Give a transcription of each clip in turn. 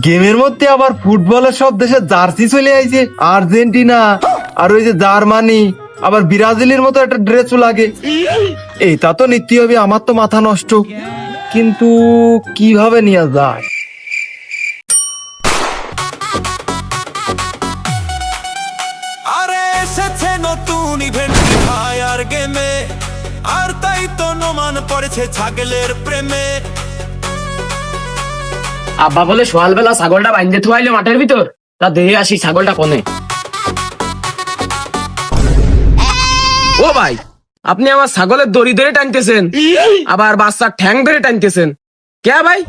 গেমের মধ্যে আবার ফুটবলের সব দেশের জার্সি চলে আইছে, আর্জেন্টিনা আর ওই যে জার্মানি, আবার ব্রাজিলের মতো একটা ড্রেসও লাগে। এইটা তো নিতে হবে, আমার তো মাথা নষ্ট, কিন্তু কিভাবে নিয়ে যায়? আরে এসেছে নতুন ইভেন্ট ফায়ার গেমে, আর তাই তো নোমান পড়েছে ছাগলের প্রেমে। আব্বা বলে সকালবেলা ছাগলটা বাইন্ধে থুয়াইলো মাঠের ভিতর, তা দেখে আসি ছাগলটা কোনে। ও ভাই, আপনি আমার ছাগলের দড়ি ধরে টানতেছেন, আবার বাচ্চার ঠ্যাং ধরে টানতেছেন কে ভাই?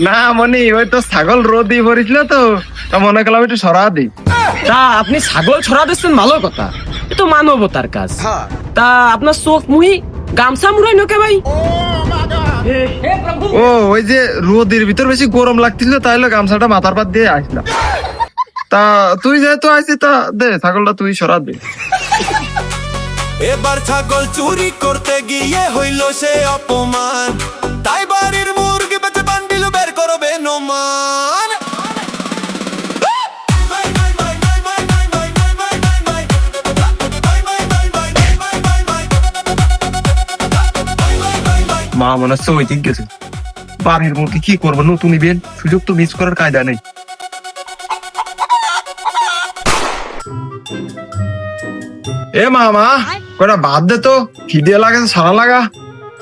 না মনি, ওই তো ছাগল রোদি ভরেছিল তো, তা মনে করলাম একটু সরা দি। তা আপনি ছাগল ছড়া দিচ্ছেন ভালো কথা, এ তো মানবতার কাজ। তা আপনার চোখ মুহি গামছা মুড়াই নকে ভাই? ও ওই যে রোদের ভিতর বেশি গরম লাগছিল, তাইলে গামছাটা মাথার পাত দিয়ে আসলাম। তা তুই যেহেতু আইসি, তা দে ছাগলটা তুই সরা দে। এবার ছাগল চুরি করতে গিয়ে হইল সে অপমান, তাই বাড়ির মুরগি বেঁচে বান্ডিল বের করবে নোমান। মা মনে হচ্ছে ওই দিক গেছে। বাড়ির মুরগি কি করবো, নতুন ইভেন্ট, সুযোগ তো মিস করার কায়দা নেই। এ মামা, কয়টা ভাত দে তো, খিদে লাগে, সারা লাগা।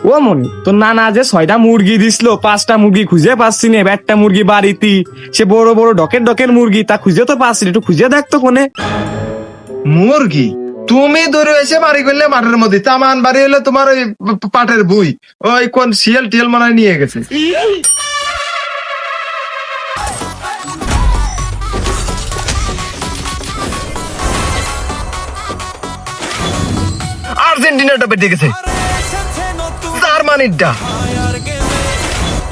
ও মনি, তোর নানা যে 6টা মুরগি দিছিল, 5টা মুরগি খুঁজে পাচ্ছি না, একটা মুরগি বাড়িতে, সে বড় বড় ডকের মুরগি, তা খুঁজে তো পাচ্ছি না, একটু খুঁজে দেখতো কোনে। মুরগি তুমি ধরে এসে বাড়ি করলে মাঠের মধ্যে, তামান বাড়ি হলে তোমার ওই পাটের বুই, ওই কোন শিয়াল টিয়াল মনে হয় নিয়ে গেছে। আর্জেন্টিনাটা বেঁধে গেছে, এসেছে নতুন জার্মানিটা। ফায়ার গেমে,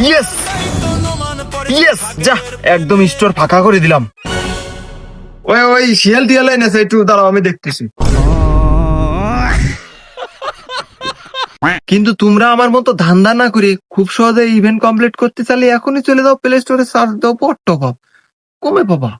ইয়েস তাই তো নোমান পড়েছে ইয়েস, যা একদম স্টোর ফাঁকা করে দিলাম। ওই ওই শিয়াল টিয়াল এনেছে, একটু দাঁড়াও আমি দেখতেছি। কিন্তু তোমরা আমার মতো ধান্দা না করে খুব সহজে ইভেন্ট কমপ্লিট করতে চাইলে এখনই চলে যাও প্লে স্টোরে, সার্চ দাও পট টপ আপ, কমে পাবা।